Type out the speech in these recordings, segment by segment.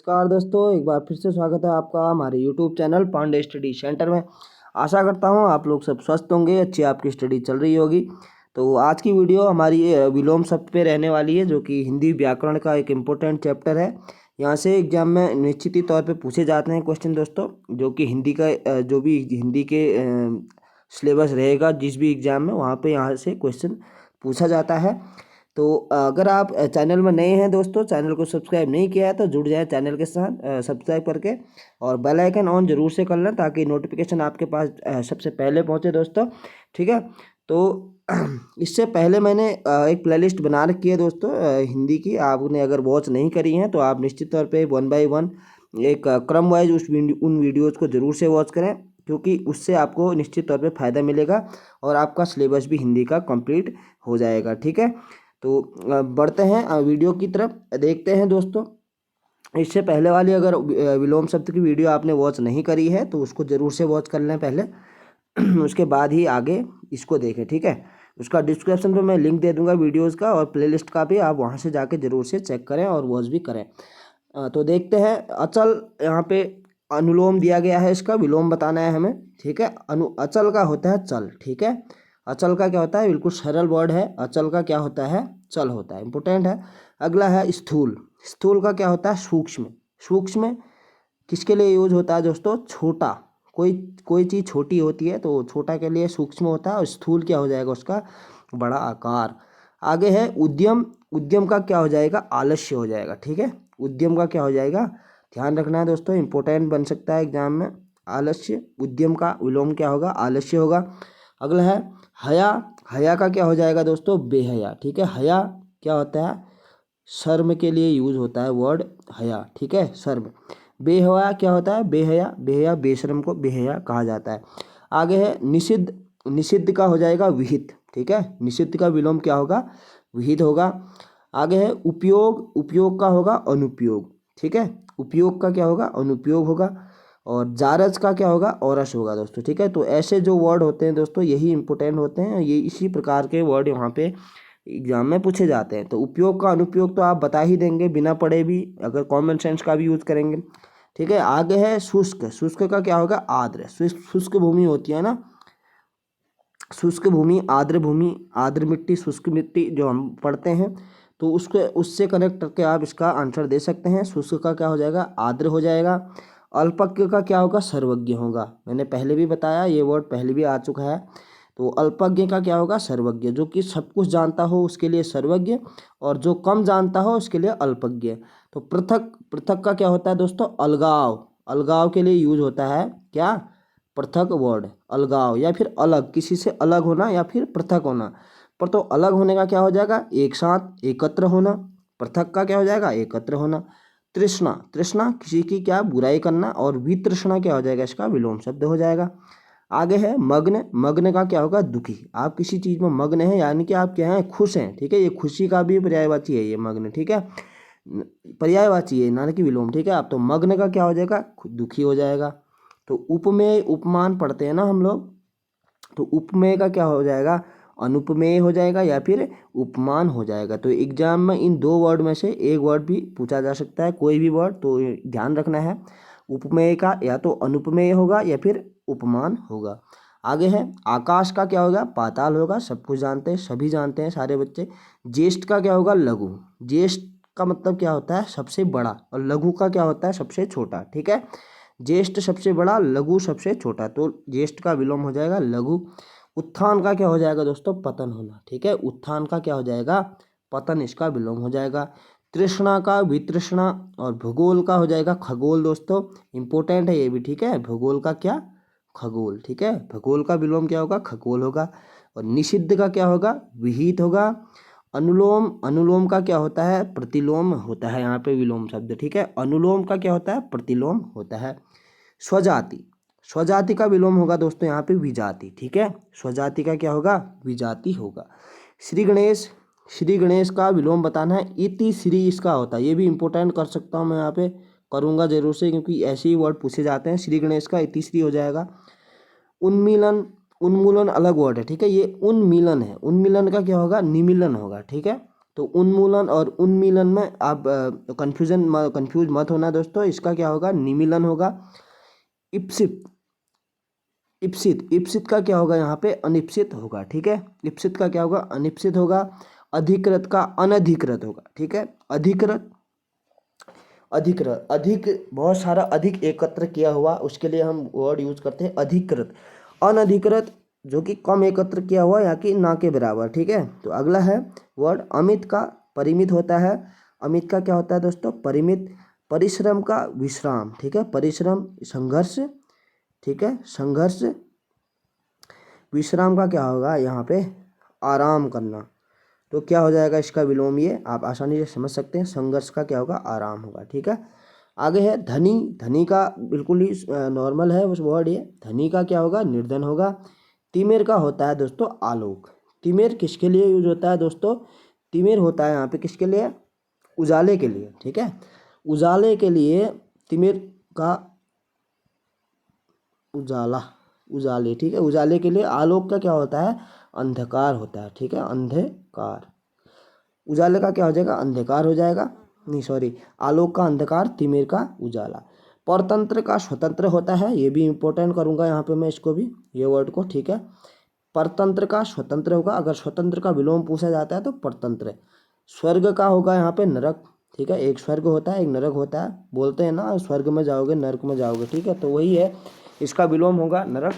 नमस्कार दोस्तों, एक बार फिर से स्वागत है आपका हमारे YouTube channel Pandey study centre में। आशा करता हूँ आप लोग सब स्वस्थ होंगे, अच्छी आपकी स्टडी चल रही होगी। तो आज की वीडियो हमारी विलोम शब्द पे रहने वाली है, जो कि हिंदी व्याकरण का एक इम्पोर्टेंट चैप्टर है। यहाँ से एग्जाम में निश्चित ही तौर पे पूछे जाते हैं क्वेश्चन दोस्तों, जो कि हिंदी का जो भी हिंदी के सिलेबस रहेगा जिस भी एग्जाम में, वहाँ पे यहाँ से क्वेश्चन पूछा जाता है। तो अगर आप चैनल में नए हैं दोस्तों, चैनल को सब्सक्राइब नहीं किया है तो जुड़ जाए चैनल के साथ सब्सक्राइब करके, और बेल आइकन ऑन जरूर से कर लें ताकि नोटिफिकेशन आपके पास सबसे पहले पहुंचे दोस्तों। ठीक है, तो इससे पहले मैंने एक प्लेलिस्ट बना रखी है दोस्तों हिंदी की। आपने अगर वॉच नहीं करी है तो आप निश्चित तौर पे 1 बाय 1 एक क्रम वाइज उन वीडियोज़ को ज़रूर से वॉच करें, क्योंकि उससे आपको निश्चित तौर पे फ़ायदा मिलेगा और आपका सिलेबस भी हिंदी का कंप्लीट हो जाएगा। ठीक है, तो बढ़ते हैं वीडियो की तरफ, देखते हैं दोस्तों। इससे पहले वाली अगर विलोम शब्द की वीडियो आपने वॉच नहीं करी है तो उसको ज़रूर से वॉच कर लें पहले उसके बाद ही आगे इसको देखें। ठीक है, उसका डिस्क्रिप्शन पे मैं लिंक दे दूंगा वीडियोस का, और प्लेलिस्ट का भी, आप वहां से जाके ज़रूर से चेक करें और वॉच भी करें। तो देखते हैं अचल, यहाँ पे अनुलोम दिया गया है, इसका विलोम बताना है हमें। ठीक है, अचल का होता है चल। ठीक है, अचल का क्या होता है, बिल्कुल सरल वर्ड है। अचल का क्या होता है, चल होता है, इंपोर्टेंट है। अगला है स्थूल। स्थूल का क्या होता है, सूक्ष्म। सूक्ष्म किसके लिए यूज होता है दोस्तों, छोटा। कोई कोई चीज़ छोटी होती है तो छोटा के लिए सूक्ष्म होता है, और स्थूल क्या हो जाएगा, उसका बड़ा आकार। आगे है उद्यम। उद्यम का क्या हो जाएगा, आलस्य हो जाएगा। ठीक है, उद्यम का क्या हो जाएगा, ध्यान रखना है दोस्तों, इंपॉर्टेंट बन सकता है एग्जाम में। आलस्य, उद्यम का विलोम क्या होगा, आलस्य होगा। अगला है हया। हया का क्या हो जाएगा दोस्तों, बेहया। ठीक है, हया क्या होता है, शर्म के लिए यूज होता है वर्ड हया। ठीक है, शर्म। बेहया क्या होता है, बेहया। बेहया बेशर्म को बेहया कहा जाता है। आगे है निषिद्ध। निषिद्ध का हो जाएगा विहित। ठीक है, निषिद्ध का विलोम क्या होगा, विहित होगा। आगे है उपयोग। उपयोग का होगा अनुपयोग। ठीक है, उपयोग का क्या होगा, अनुपयोग होगा। और जारज का क्या होगा, औरस होगा दोस्तों। ठीक है, तो ऐसे जो वर्ड होते हैं दोस्तों, यही इंपॉर्टेंट होते हैं, ये इसी प्रकार के वर्ड यहाँ पे एग्जाम में पूछे जाते हैं। तो उपयोग का अनुपयोग तो आप बता ही देंगे बिना पढ़े भी, अगर कॉमन सेंस का भी यूज करेंगे। ठीक है, आगे है शुष्क। शुष्क का क्या होगा, आर्द्र। शुष्क भूमि होती है ना, शुष्क भूमि, आर्द्र भूमि, आर्द्र मिट्टी, शुष्क मिट्टी जो हम पढ़ते हैं, तो उसके उससे कनेक्ट करके आप इसका आंसर दे सकते हैं। शुष्क का क्या हो जाएगा, आर्द्र हो जाएगा। अल्पज्ञ का क्या होगा, सर्वज्ञ होगा। मैंने पहले भी बताया, ये वर्ड पहले भी आ चुका है। तो अल्पज्ञ का क्या होगा, सर्वज्ञ। जो कि सब कुछ जानता हो उसके लिए सर्वज्ञ, और जो कम जानता हो उसके लिए अल्पज्ञ। तो पृथक। पृथक का क्या होता है दोस्तों, अलगाव। अलगाव के लिए यूज होता है क्या, पृथक वर्ड। अलगाव या फिर अलग, किसी से अलग होना या फिर पृथक होना। पर तो अलग होने का क्या हो जाएगा, एक साथ एकत्र होना। पृथक का क्या हो जाएगा, एकत्र होना। तृष्णा। तृष्णा किसी की क्या, बुराई करना, और वितृष्णा क्या हो जाएगा, इसका विलोम शब्द हो जाएगा। आगे है मग्न। मग्न का क्या होगा, दुखी। आप किसी चीज में मग्न हैं यानी कि आप क्या हैं, खुश हैं। ठीक है, ये खुशी का भी पर्यायवाची है ये मग्न। ठीक है, पर्यायवाची है ना कि विलोम। ठीक है, आप तो मग्न का क्या हो जाएगा, दुखी हो जाएगा। तो उपमेय, उपमान पढ़ते हैं ना हम लोग, तो उपमेय का क्या हो जाएगा, अनुपमेय हो जाएगा या फिर उपमान हो जाएगा। तो एग्जाम में इन दो वर्ड में से एक वर्ड भी पूछा जा सकता है, कोई भी वर्ड, तो ध्यान रखना है। उपमेय का या तो अनुपमेय होगा या फिर उपमान होगा। आगे है आकाश का क्या होगा, पाताल होगा। सब कुछ जानते हैं, सभी जानते हैं सारे बच्चे। ज्येष्ठ का क्या होगा, लघु। ज्येष्ठ का मतलब क्या होता है, सबसे बड़ा, और लघु का क्या होता है, सबसे छोटा। ठीक है, ज्येष्ठ सबसे बड़ा, लघु सबसे छोटा, तो ज्येष्ठ का विलोम हो जाएगा लघु। उत्थान का क्या हो जाएगा दोस्तों, पतन होना। ठीक है, उत्थान का क्या हो जाएगा, पतन, इसका विलोम हो जाएगा। तृष्णा का वितृष्णा, और भूगोल का हो जाएगा खगोल दोस्तों, इंपॉर्टेंट है ये भी। ठीक है, भूगोल का क्या, खगोल। ठीक है, भूगोल का विलोम क्या होगा, खगोल होगा। और निषिद्ध का क्या होगा, विहित होगा। अनुलोम। अनुलोम का क्या होता है, प्रतिलोम होता है यहाँ पे विलोम शब्द। ठीक है, अनुलोम का क्या होता है, प्रतिलोम होता है। स्वजाति। स्वजाति का विलोम होगा दोस्तों यहाँ पे विजाति। ठीक है, स्वजाति का क्या होगा, विजाति होगा। श्री गणेश। श्री गणेश का विलोम बताना है, इति श्री इसका होता है, ये भी इंपॉर्टेंट कर सकता हूँ मैं यहाँ पे, करूँगा जरूर से, क्योंकि ऐसे ही वर्ड पूछे जाते हैं। श्री गणेश का इति श्री हो जाएगा। उन्मीलन। उन्मूलन अलग वर्ड है। ठीक है, ये उन्मीलन है, उन्मीलन का क्या होगा, निमीलन होगा। ठीक है, तो उन्मूलन और उन्मीलन में आप कंफ्यूज मत होना दोस्तों। इसका क्या होगा, निमीलन होगा। इप्सित इप्सित इप्सित का क्या होगा यहाँ पे, अनिप्सित होगा। ठीक है, इप्सित का क्या होगा, अनिप्सित होगा। अधिकृत का अनधिकृत होगा। ठीक है, अधिकृत अधिकृत अधिक, बहुत सारा अधिक एकत्र किया हुआ, उसके लिए हम वर्ड यूज करते हैं अधिकृत। अनधिकृत जो कि कम एकत्र किया हुआ या कि ना के बराबर। ठीक है, तो अगला है वर्ड अमित का परिमित होता है। अमित का क्या होता है दोस्तों, परिमित। परिश्रम का विश्राम। ठीक है, परिश्रम संघर्ष। ठीक है, संघर्ष। विश्राम का क्या होगा यहाँ पे, आराम करना। तो क्या हो जाएगा इसका विलोम, ये आप आसानी से समझ सकते हैं। संघर्ष का क्या होगा, आराम होगा। ठीक है, आगे है धनी। धनी का बिल्कुल ही नॉर्मल है उस वर्ड ये। धनी का क्या होगा, निर्धन होगा। तिमिर का होता है दोस्तों आलोक। तिमिर किसके लिए यूज होता है दोस्तों, तिमिर होता है यहाँ पे किसके लिए, उजाले के लिए। ठीक है, उजाले के लिए तिमिर का उजाला, उजाले। ठीक है, उजाले के लिए। आलोक का क्या होता है, अंधकार होता है। ठीक है, अंधकार। उजाले का क्या हो जाएगा, अंधकार हो जाएगा, नहीं सॉरी, आलोक का अंधकार, तिमिर का उजाला। परतंत्र का स्वतंत्र होता है, ये भी इंपॉर्टेंट करूंगा यहाँ पे मैं इसको भी, ये वर्ड को। ठीक है, परतंत्र का स्वतंत्र होगा। अगर स्वतंत्र का विलोम पूछा जाता है तो परतंत्र। स्वर्ग का होगा यहाँ पे नरक। ठीक है, एक स्वर्ग होता है, एक नरक होता है। बोलते हैं ना स्वर्ग में जाओगे नरक में जाओगे। ठीक है, तो वही है, इसका विलोम होगा नरक।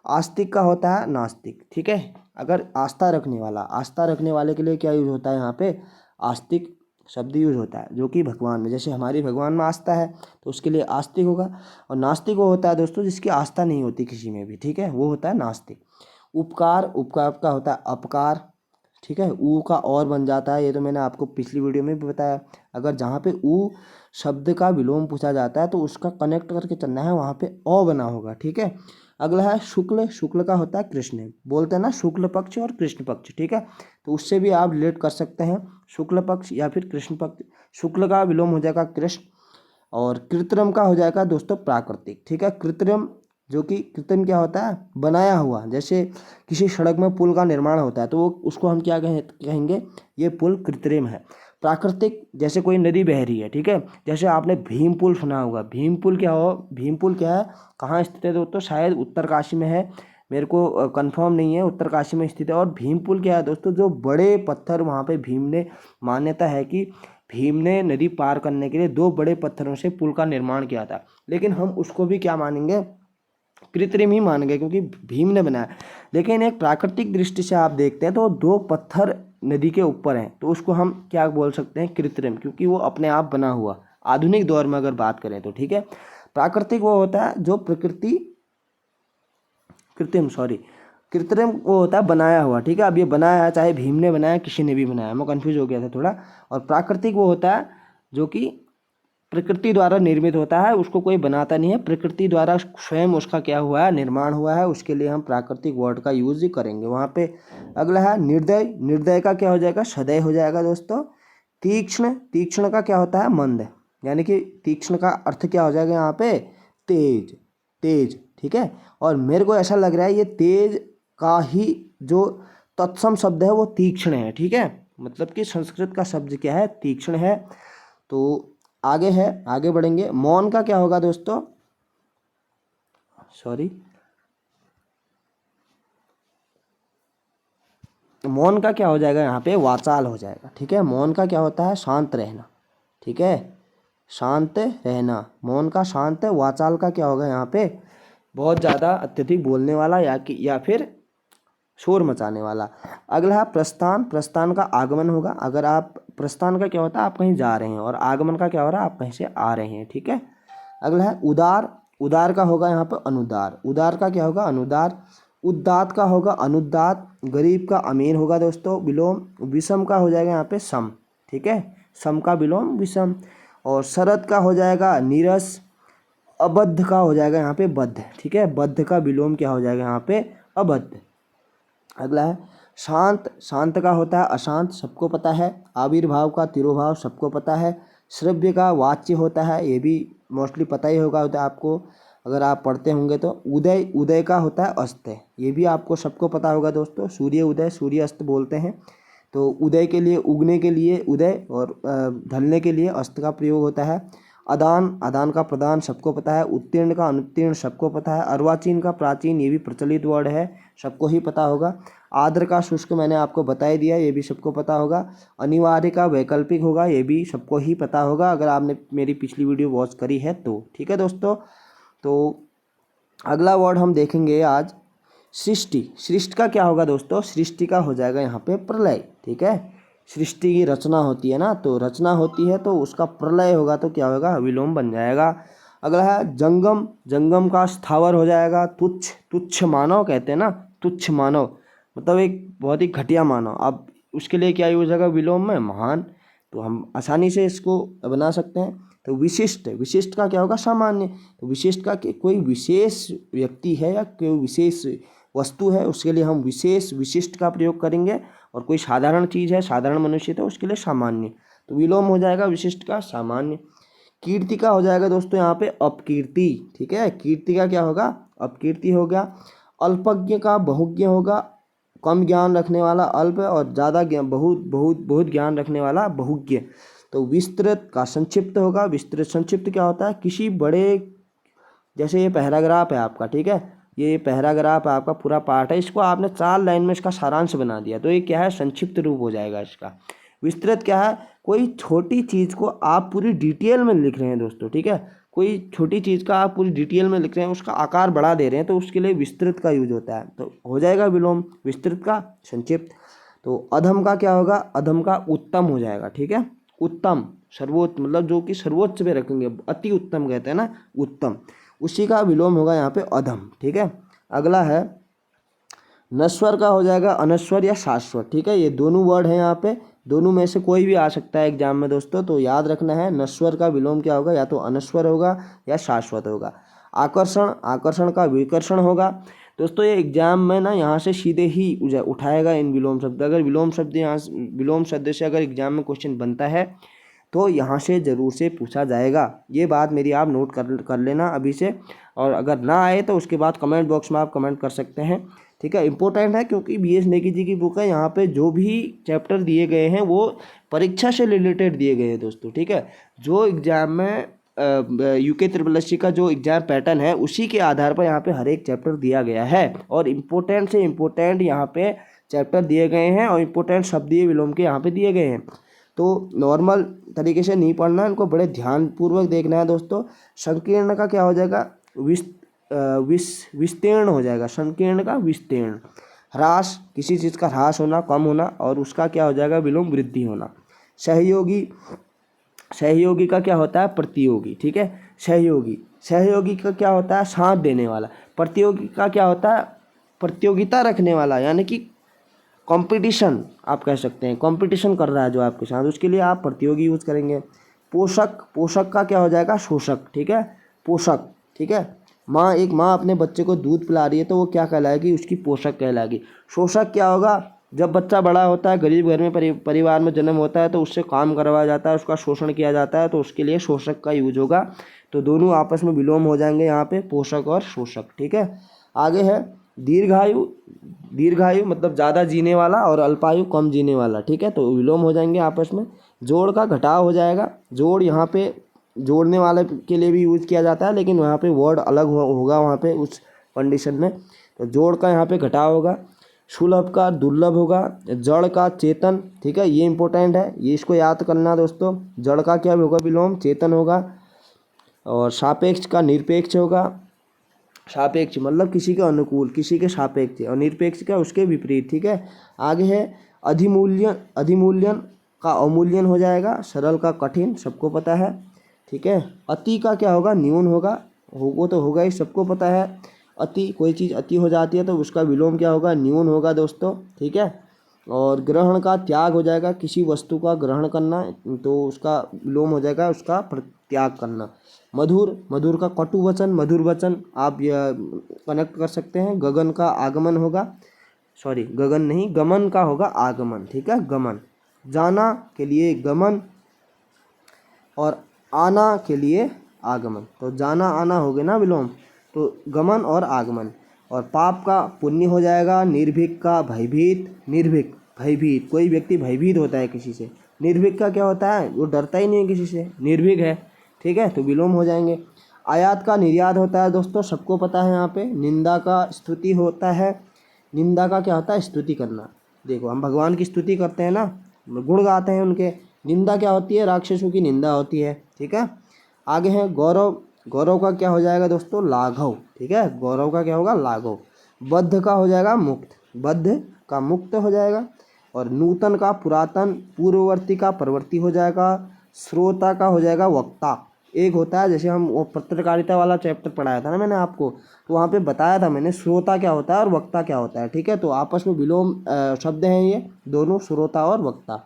आस्तिक का होता है नास्तिक। ठीक है, अगर आस्था रखने वाला, आस्था रखने वाले के लिए क्या यूज होता है यहाँ पे, आस्तिक शब्द यूज होता है, जो कि भगवान में, जैसे हमारी भगवान में आस्था है तो उसके लिए आस्तिक होगा। और नास्तिक वो होता है दोस्तों जिसकी आस्था नहीं होती किसी में भी। ठीक है, वो होता है नास्तिक। उपकार, उपकार का होता है अपकार। ठीक है, ऊ का और बन जाता है, ये तो मैंने आपको पिछली वीडियो में भी बताया। अगर जहाँ पे ऊ शब्द का विलोम पूछा जाता है तो उसका कनेक्ट करके चलना है, वहाँ पे अ बना होगा। ठीक है, अगला है शुक्ल। शुक्ल का होता है कृष्ण। बोलते हैं ना शुक्ल पक्ष और कृष्ण पक्ष। ठीक है, तो उससे भी आप रिलेट कर सकते हैं, शुक्ल पक्ष या फिर कृष्ण पक्ष। शुक्ल का विलोम हो जाएगा कृष्ण। और कृत्रिम का हो जाएगा दोस्तों प्राकृतिक। ठीक है, कृत्रिम, जो कि कृत्रिम क्या होता है, बनाया हुआ। जैसे किसी सड़क में पुल का निर्माण होता है तो वो उसको हम क्या कहेंगे, ये पुल कृत्रिम है। प्राकृतिक, जैसे कोई नदी बह रही है। ठीक है, जैसे आपने भीम पुल सुना होगा। भीम पुल क्या हो, भीम पुल क्या है, कहाँ स्थित है दोस्तों, शायद उत्तरकाशी में है, मेरे को कंफर्म नहीं है, उत्तरकाशी में स्थित है। और भीम पुल क्या है दोस्तों, जो बड़े पत्थर वहाँ पे भीम ने, मान्यता है कि भीम ने नदी पार करने के लिए 2 बड़े पत्थरों से पुल का निर्माण किया था। लेकिन हम उसको भी क्या मानेंगे, कृत्रिम ही मानेंगे, क्योंकि भीम ने बनाया। लेकिन एक प्राकृतिक दृष्टि से आप देखते हैं तो 2 पत्थर नदी के ऊपर हैं, तो उसको हम क्या बोल सकते हैं, कृत्रिम, क्योंकि वो अपने आप बना हुआ, आधुनिक दौर में अगर बात करें तो। ठीक है, प्राकृतिक वो होता है जो प्रकृति, कृत्रिम वो होता है बनाया हुआ। ठीक है, अब ये बनाया है, चाहे भीम ने बनाया किसी ने भी बनाया, मैं कंफ्यूज हो गया था थोड़ा। और प्राकृतिक वो होता है जो कि प्रकृति द्वारा निर्मित होता है, उसको कोई बनाता नहीं है, प्रकृति द्वारा स्वयं उसका क्या हुआ है, निर्माण हुआ है। उसके लिए हम प्राकृतिक वर्ड का यूज ही करेंगे वहाँ पे। अगला है निर्दय। निर्दय का क्या हो जाएगा, सदय हो जाएगा दोस्तों। तीक्ष्ण, तीक्ष्ण का क्या होता है, मंद, यानी कि तीक्ष्ण का अर्थ क्या हो जाएगा यहाँ पे, तेज, तेज। ठीक है, और मेरे को ऐसा लग रहा है ये तेज का ही जो तत्सम शब्द है वो तीक्ष्ण है। ठीक है, मतलब कि संस्कृत का शब्द क्या है, तीक्ष्ण है। तो आगे है, आगे बढ़ेंगे। मौन का क्या होगा दोस्तों, सॉरी, मौन का क्या हो जाएगा यहाँ पे, वाचाल हो जाएगा। ठीक है, मौन का क्या होता है, शांत रहना। ठीक है, शांत रहना, मौन का शांत। वाचाल का क्या होगा यहाँ पे, बहुत ज़्यादा अत्यधिक बोलने वाला या फिर शोर मचाने वाला। अगला है प्रस्थान। प्रस्थान का आगमन होगा। अगर आप, प्रस्थान का क्या होता है, आप कहीं जा रहे हैं, और आगमन का क्या हो रहा है, आप कहीं से आ रहे हैं। ठीक है, अगला है उदार। उदार का होगा यहाँ पर अनुदार। उदार का क्या होगा, अनुदार। उदात का होगा अनुदात। गरीब का अमीर होगा दोस्तों, विलोम। विषम का हो जाएगा यहाँ पे सम। ठीक है, सम का विलोम विषम। और शरद का हो जाएगा नीरस। अबद्ध का हो जाएगा यहाँ पे बद्ध। ठीक है, बद्ध का विलोम क्या हो जाएगा यहाँ पे, अबद्ध। अगला है शांत। शांत का होता है अशांत, सबको पता है। आविर्भाव का तिरोभाव, सबको पता है। श्रव्य का वाच्य होता है, ये भी मोस्टली पता ही होगा आपको, अगर आप पढ़ते होंगे तो। उदय, उदय का होता है अस्त, ये भी आपको सबको पता होगा दोस्तों। सूर्य उदय, सूर्य अस्त बोलते हैं। तो उदय के लिए, उगने के लिए उदय, और ढलने के लिए अस्त का प्रयोग होता है। अदान, आदान का प्रदान सबको पता है। उत्तीर्ण का अनुत्तीर्ण सबको पता है। अर्वाचीन का प्राचीन, ये भी प्रचलित वर्ड है, सबको ही पता होगा। आर्द्र का शुष्क मैंने आपको बता ही दिया, ये भी सबको पता होगा। अनिवार्य का वैकल्पिक होगा, ये भी सबको ही पता होगा अगर आपने मेरी पिछली वीडियो वॉच करी है तो। ठीक है दोस्तों, तो अगला वर्ड हम देखेंगे आज सृष्टि। सृष्टि का क्या होगा दोस्तों? सृष्टि का हो जाएगा यहाँ पे प्रलय। ठीक है, सृष्टि की रचना होती है ना, तो रचना होती है तो उसका प्रलय होगा तो क्या होगा? विलोम बन जाएगा। अगला है जंगम। जंगम का स्थावर हो जाएगा तुच्छ। तुच्छ मानव कहते हैं ना, तुच्छ मानव मतलब एक बहुत ही घटिया मानव। अब उसके लिए क्या यूज होगा विलोम में? महान। तो हम आसानी से इसको बना सकते हैं। तो विशिष्ट, विशिष्ट का क्या होगा? सामान्य। तो विशिष्ट का कोई विशेष व्यक्ति है या कोई विशेष वस्तु है, उसके लिए हम विशेष, विशिष्ट का प्रयोग करेंगे। और कोई साधारण चीज़ है, साधारण मनुष्य, तो उसके लिए सामान्य। तो विलोम हो जाएगा विशिष्ट का सामान्य। कीर्ति का हो जाएगा दोस्तों यहाँ पे अपकीर्ति। ठीक है, कीर्ति का क्या होगा? अपकीर्ति हो गया। अल्पज्ञ का बहुज्ञ होगा। कम ज्ञान रखने वाला अल्प, और ज़्यादा ज्ञान, बहुत बहुत बहुत ज्ञान रखने वाला बहुज्ञ। तो विस्तृत का संक्षिप्त होगा। विस्तृत संक्षिप्त क्या होता है? किसी बड़े, जैसे ये पैराग्राफ है आपका, ठीक है, ये पैराग्राफ है आपका, पूरा पार्ट है, इसको आपने 4 लाइन में इसका सारांश बना दिया, तो ये क्या है? संक्षिप्त रूप हो जाएगा इसका। विस्तृत क्या है? कोई छोटी चीज़ को आप पूरी डिटेल में लिख रहे हैं दोस्तों। ठीक है, कोई छोटी चीज़ का आप पूरी डिटेल में लिख रहे हैं, उसका आकार बढ़ा दे रहे हैं, तो उसके लिए विस्तृत का यूज होता है। तो हो जाएगा विलोम विस्तृत का संक्षिप्त। तो अधम का क्या होगा? अधम का उत्तम हो जाएगा। ठीक है, उत्तम, सर्वोच्च, मतलब जो कि सर्वोच्च पे रखेंगे, अति उत्तम कहते हैं ना, उत्तम, उसी का विलोम होगा यहाँ पे अधम। ठीक है, अगला है नश्वर का हो जाएगा अनश्वर या शाश्वत। ठीक है, ये दोनों वर्ड हैं यहाँ पे, दोनों में से कोई भी आ सकता है एग्जाम में दोस्तों, तो याद रखना है नश्वर का विलोम क्या होगा? या तो अनश्वर होगा या शाश्वत होगा। आकर्षण, आकर्षण का विकर्षण होगा दोस्तों। ये एग्जाम में ना यहाँ से सीधे ही उठाएगा इन विलोम शब्द। अगर विलोम शब्द यहाँ विलोम शब्द से अगर एग्जाम में क्वेश्चन बनता है तो यहाँ से ज़रूर से पूछा जाएगा। ये बात मेरी आप नोट कर लेना अभी से, और अगर ना आए तो उसके बाद कमेंट बॉक्स में आप कमेंट कर सकते हैं। ठीक है, इंपॉर्टेंट है क्योंकि बीएस नेगी जी की बुक है, यहाँ पे जो भी चैप्टर दिए गए हैं वो परीक्षा से रिलेटेड दिए गए हैं दोस्तों। ठीक है, जो एग्जाम में यूके SSC का जो एग्जाम पैटर्न है उसी के आधार पर यहाँ पे हर एक चैप्टर दिया गया है, और इम्पोर्टेंट से इम्पोर्टेंट यहाँ पे चैप्टर दिए गए हैं, और इम्पोर्टेंट शब्दीय विलोम के यहाँ पे दिए गए हैं। तो नॉर्मल तरीके से नहीं पढ़ना है, इनको बड़े ध्यानपूर्वक देखना है दोस्तों। संकीर्ण का क्या हो जाएगा? विस्तीर्ण हो जाएगा। संकीर्ण का विस्तीर्ण। ह्रास, किसी चीज़ का ह्रास होना, कम होना, और उसका क्या हो जाएगा? विलोम वृद्धि होना। सहयोगी, सहयोगी का क्या होता है? प्रतियोगी। ठीक है, सहयोगी, सहयोगी का क्या होता है? साथ देने वाला। प्रतियोगी का क्या होता है? प्रतियोगिता रखने वाला, यानी कि कंपटीशन आप कह सकते हैं, कंपटीशन कर रहा है जो आपके साथ, उसके लिए आप प्रतियोगी यूज करेंगे। पोषक, पोषक का क्या हो जाएगा? शोषक। ठीक है, पोषक। ठीक है, माँ, एक माँ अपने बच्चे को दूध पिला रही है तो वो क्या कहलाएगी? उसकी पोषक कहलाएगी। शोषक क्या होगा? जब बच्चा बड़ा होता है, गरीब घर में परिवार में जन्म होता है, तो उससे काम करवाया जाता है, उसका शोषण किया जाता है, तो उसके लिए शोषक का यूज होगा। तो दोनों आपस में विलोम हो जाएंगे यहाँ पे, पोषक और शोषक। ठीक है, आगे है दीर्घायु। दीर्घायु मतलब ज़्यादा जीने वाला, और अल्पायु कम जीने वाला। ठीक है, तो विलोम हो जाएंगे आपस में। जोड़ का घटाव हो जाएगा। जोड़ यहाँ पे जोड़ने वाले के लिए भी यूज़ किया जाता है, लेकिन वहाँ पे वर्ड अलग होगा वहाँ पे उस कंडीशन में। तो जोड़ का यहाँ पे घटाव होगा। सुलभ का दुर्लभ होगा। जड़ का चेतन। ठीक है, ये इंपॉर्टेंट है, ये इसको याद करना दोस्तों। जड़ का क्या होगा? विलोम चेतन होगा। और सापेक्ष का निरपेक्ष होगा। सापेक्ष मतलब किसी के अनुकूल, किसी के सापेक्ष, और निरपेक्ष का उसके विपरीत। ठीक है, आगे है अधिमूल्यन। अधिमूल्यन का अवमूल्यन हो जाएगा। सरल का कठिन, सबको पता है। ठीक है, अति का क्या होगा? न्यून होगा। वो तो होगा ही, सबको पता है। अति, कोई चीज़ अति हो जाती है तो उसका विलोम क्या होगा? न्यून होगा दोस्तों। ठीक है, और ग्रहण का त्याग हो जाएगा। किसी वस्तु का ग्रहण करना, तो उसका विलोम हो जाएगा उसका त्याग करना। मधुर, मधुर का कटु वचन, मधुर वचन आप कनेक्ट कर सकते हैं। गगन का आगमन होगा, सॉरी गगन नहीं, गमन का होगा आगमन। ठीक है, गमन। जाना के लिए गमन, और आना के लिए आगमन। तो जाना आना हो गया ना विलोम, तो गमन और आगमन। और पाप का पुण्य हो जाएगा। निर्भीक का भयभीत। निर्भीक भयभीत, कोई व्यक्ति भयभीत होता है किसी से। निर्भीक का क्या होता है, वो डरता ही नहीं है किसी से, निर्भीक है, ठीक है, तो विलोम हो जाएंगे। आयात का निर्यात होता है दोस्तों, सबको पता है यहाँ पे। निंदा का स्तुति होता है, निंदा का क्या होता है, स्तुति करना। देखो हम भगवान की स्तुति करते हैं ना, गुण गाते हैं उनके। निंदा क्या होती है, राक्षसों की निंदा होती है, ठीक है। आगे है गौरव, गौरव का क्या हो जाएगा दोस्तों, लाघव, ठीक है, गौरव का क्या होगा, लाघव। बद्ध का हो जाएगा मुक्त, बद्ध का मुक्त हो जाएगा। और नूतन का पुरातन, पूर्ववर्ती का परवर्ती हो जाएगा। श्रोता का हो जाएगा वक्ता। एक होता है, जैसे हम वो पत्रकारिता वाला चैप्टर पढ़ाया था ना मैंने आपको, तो वहाँ पे बताया था मैंने श्रोता क्या होता है और वक्ता क्या होता है, ठीक है। तो आपस में विलोम शब्द हैं ये दोनों, श्रोता और वक्ता।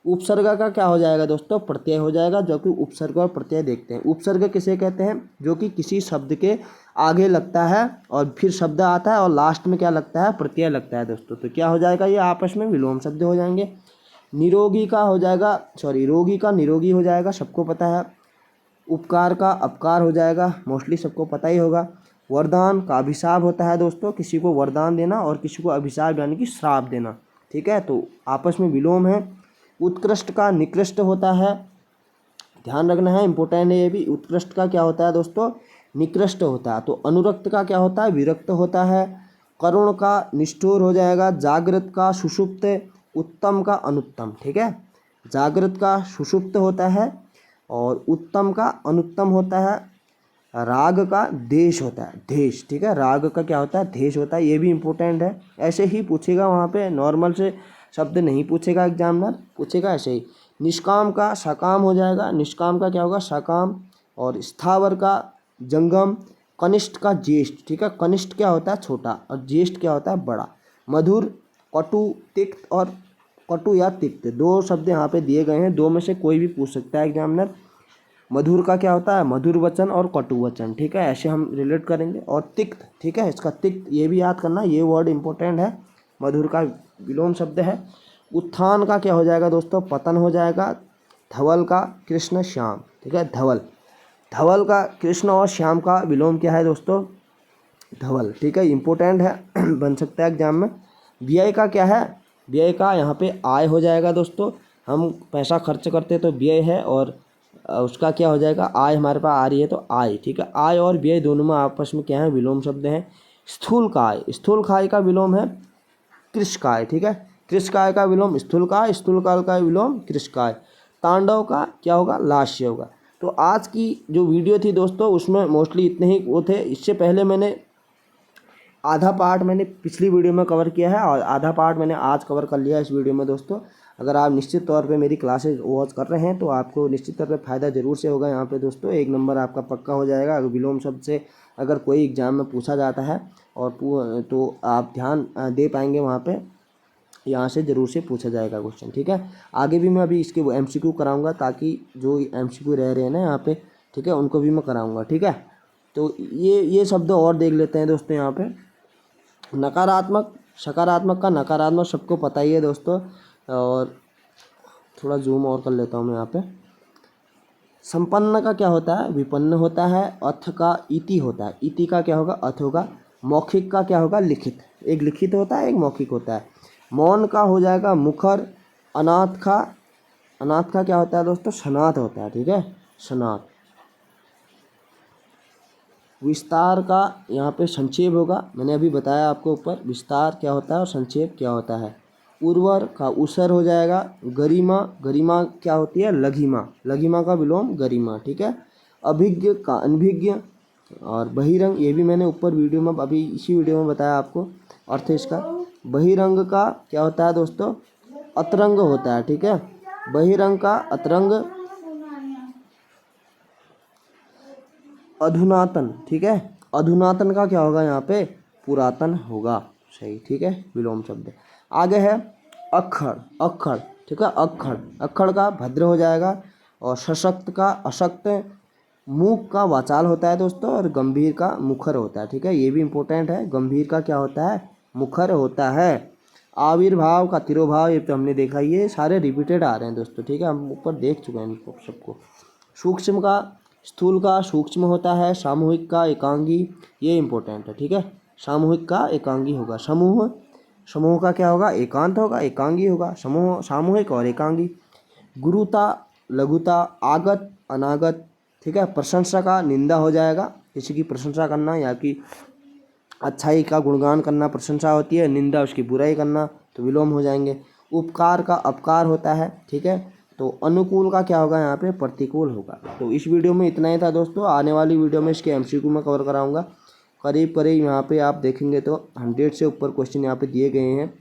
उपसर्ग का क्या हो जाएगा दोस्तों, प्रत्यय हो जाएगा, जो कि उपसर्ग और प्रत्यय देखते हैं। उपसर्ग किसे कहते हैं, जो कि किसी शब्द के आगे लगता है और फिर शब्द आता है और लास्ट में क्या लगता है, प्रत्यय लगता है दोस्तों। तो क्या हो जाएगा, ये आपस में विलोम शब्द हो जाएंगे। निरोगी का हो जाएगा, सॉरी, रोगी का निरोगी हो जाएगा, सबको पता है। उपकार का अपकार हो जाएगा, मोस्टली सबको पता ही होगा। वरदान का अभिशाप होता है दोस्तों, किसी को वरदान देना और किसी को अभिशाप यानी कि श्राप देना, ठीक है, तो आपस में विलोम है। उत्कृष्ट का निकृष्ट होता है, ध्यान रखना है, इंपॉर्टेंट है ये भी। उत्कृष्ट का क्या होता है दोस्तों, निकृष्ट होता है। तो अनुरक्त का क्या होता है, विरक्त होता है। करुण का निष्ठुर हो जाएगा। जागृत का सुषुप्त। उत्तम का अनुत्तम, ठीक है, जागृत का सुषुप्त होता है और उत्तम का अनुत्तम होता है। राग का देश होता है, देश, ठीक है, राग का क्या होता है, देश होता है, ये भी इम्पोर्टेंट है। ऐसे ही पूछेगा वहाँ पे, नॉर्मल से शब्द नहीं पूछेगा एग्जामिनर, पूछेगा ऐसे ही। निष्काम का सकाम हो जाएगा, निष्काम का क्या होगा, सकाम। और स्थावर का जंगम। कनिष्ठ का ज्येष्ठ, ठीक है, कनिष्ठ क्या होता है, छोटा, और ज्येष्ठ क्या होता है, बड़ा। मधुर, कटु, तिक्त और कटु या तिक्त, दो शब्द यहाँ पे दिए गए हैं, दो में से कोई भी पूछ सकता है एग्जामिनर। मधुर का क्या होता है, मधुर वचन और कटु वचन, ठीक है, ऐसे हम रिलेट करेंगे। और तिक्त, ठीक है, इसका तिक्त ये भी याद करना, ये वर्ड इंपॉर्टेंट है, मधुर का विलोम शब्द है। उत्थान का क्या हो जाएगा दोस्तों, पतन हो जाएगा। धवल का कृष्ण श्याम, ठीक है, धवल, धवल का कृष्ण और श्याम का विलोम क्या है दोस्तों, धवल, ठीक है, इंपॉर्टेंट है बन सकता है एग्जाम में। व्यय का क्या है, व्यय का यहाँ पे आय हो जाएगा दोस्तों, हम पैसा खर्च करते तो व्यय है, और उसका क्या हो जाएगा, आय हमारे पास आ रही है तो आय, ठीक है। आय और व्यय दोनों में आपस में क्या है, विलोम शब्द हैं। स्थूल काय, स्थूल काय का विलोम है कृषकाय, ठीक है, कृषकाय का विलोम स्थूल काय, स्थूल काल का विलोम कृषकाय। तांडव का क्या होगा, लास्य होगा। तो आज की जो वीडियो थी दोस्तों, उसमें मोस्टली इतने ही वो थे। इससे पहले मैंने आधा पार्ट मैंने पिछली वीडियो में कवर किया है और आधा पार्ट मैंने आज कवर कर लिया है इस वीडियो में दोस्तों। अगर आप निश्चित तौर पे मेरी क्लासेज वॉच कर रहे हैं तो आपको निश्चित तौर पे फ़ायदा ज़रूर से होगा यहाँ पे दोस्तों। एक नंबर आपका पक्का हो जाएगा। अगर विलोम शब्द से अगर कोई एग्ज़ाम में पूछा जाता है और तो आप ध्यान दे पाएंगे वहाँ पर, यहाँ से ज़रूर से पूछा जाएगा क्वेश्चन, ठीक है। आगे भी मैं अभी इसके MCQ कराऊँगा, ताकि जो MCQ रह रहे हैं ना यहाँ पर, ठीक है, उनको भी मैं कराऊँगा, ठीक है। तो ये शब्द और देख लेते हैं दोस्तों यहाँ पर। नकारात्मक, सकारात्मक का नकारात्मक सबको पता ही है दोस्तों, और थोड़ा जूम और कर लेता हूँ मैं यहाँ पे। संपन्न का क्या होता है, विपन्न होता है। अथ का इति होता है, इति का क्या होगा, अथ होगा। मौखिक का क्या होगा, लिखित, एक लिखित होता है एक मौखिक होता है। मौन का हो जाएगा मुखर। अनाथ का, अनाथ का क्या होता है दोस्तों, सनाथ होता है, ठीक है, सनाथ। विस्तार का यहाँ पे संक्षेप होगा, मैंने अभी बताया आपको ऊपर विस्तार क्या होता है और संक्षेप क्या होता है। उर्वर का उसर हो जाएगा। गरिमा, गरिमा क्या होती है, लघिमा, लघिमा का विलोम गरिमा, ठीक है। अभिज्ञ का अनभिज्ञ। और बहिरंग, ये भी मैंने ऊपर वीडियो में अभी इसी वीडियो में बताया आपको अर्थ इसका। बहिरंग का क्या होता है दोस्तों, अतरंग होता है, ठीक है, बहिरंग का अतरंग। अधुनातन, ठीक है, अधुनातन का क्या होगा यहाँ पे, पुरातन होगा, सही, ठीक है, विलोम शब्द। आगे है अक्षर, अक्षर, ठीक है, अक्षर, अक्षर का भद्र हो जाएगा। और सशक्त का अशक्त। मूक का वाचाल होता है दोस्तों, और गंभीर का मुखर होता है, ठीक है, ये भी इंपॉर्टेंट है। गंभीर का क्या होता है, मुखर होता है। आविर्भाव का तिरोभाव, ये तो हमने देखा, ये सारे रिपीटेड आ रहे हैं दोस्तों, ठीक है, हम ऊपर देख चुके हैं इनको सबको। सूक्ष्म का, स्थूल का सूक्ष्म होता है। सामूहिक का एकांगी, ये इंपॉर्टेंट है, ठीक है, सामूहिक का एकांगी होगा। समूह समूह का क्या होगा, एकांत होगा, एकांगी होगा। समूह सामूहिक और एकांगी। गुरुता, लघुता, आगत, अनागत, ठीक है। प्रशंसा का निंदा हो जाएगा, किसी की प्रशंसा करना या कि अच्छाई का गुणगान करना प्रशंसा होती है, निंदा उसकी बुराई करना, तो विलोम हो जाएंगे। उपकार का अपकार होता है, ठीक है। तो अनुकूल का क्या होगा, यहाँ पे प्रतिकूल होगा। तो इस वीडियो में इतना ही था दोस्तों। आने वाली वीडियो में इसके एमसीक्यू में कवर कराऊंगा। करीब करीब यहाँ पे आप देखेंगे तो 100 से ऊपर क्वेश्चन यहाँ पे दिए गए हैं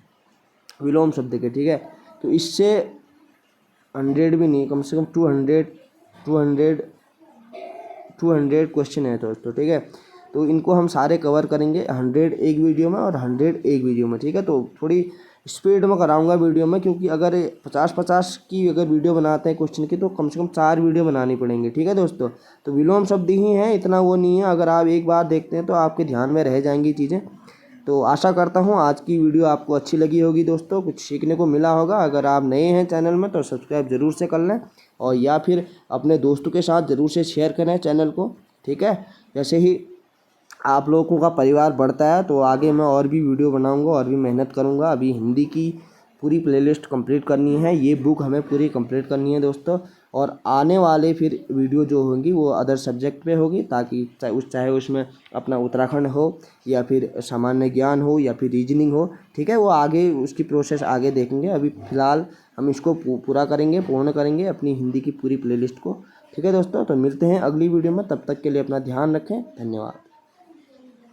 विलोम शब्द के, ठीक है। तो इससे 100 भी नहीं, कम से कम 200 क्वेश्चन है दोस्तों, ठीक है। तो इनको हम सारे कवर करेंगे 100 एक वीडियो में और 100 एक वीडियो में, ठीक है। तो थोड़ी स्पीड में कराऊंगा वीडियो में, क्योंकि अगर 50-50 की अगर वीडियो बनाते हैं क्वेश्चन की तो कम से कम 4 वीडियो बनानी पड़ेंगी, ठीक है दोस्तों। तो विलोम शब्द ही है, इतना वो नहीं है। अगर आप एक बार देखते हैं तो आपके ध्यान में रह जाएंगी चीज़ें। तो आशा करता हूँ आज की वीडियो आपको अच्छी लगी होगी दोस्तों, कुछ सीखने को मिला होगा। अगर आप नए हैं चैनल में तो सब्सक्राइब ज़रूर से कर लें, और या फिर अपने दोस्तों के साथ ज़रूर से शेयर करें चैनल को, ठीक है। जैसे ही आप लोगों का परिवार बढ़ता है तो आगे मैं और भी वीडियो बनाऊंगा और भी मेहनत करूंगा। अभी हिंदी की पूरी प्लेलिस्ट कंप्लीट करनी है, ये बुक हमें पूरी कंप्लीट करनी है दोस्तों। और आने वाले फिर वीडियो जो होंगी वो अदर सब्जेक्ट पे होगी, ताकि चाहे उसमें अपना उत्तराखंड हो या फिर सामान्य ज्ञान हो या फिर रीजनिंग हो, ठीक है। वो आगे उसकी प्रोसेस आगे देखेंगे। अभी फ़िलहाल हम इसको पूरा करेंगे, पूर्ण करेंगे अपनी हिंदी की पूरी प्लेलिस्ट को, ठीक है दोस्तों। तो मिलते हैं अगली वीडियो में, तब तक के लिए अपना ध्यान रखें। धन्यवाद।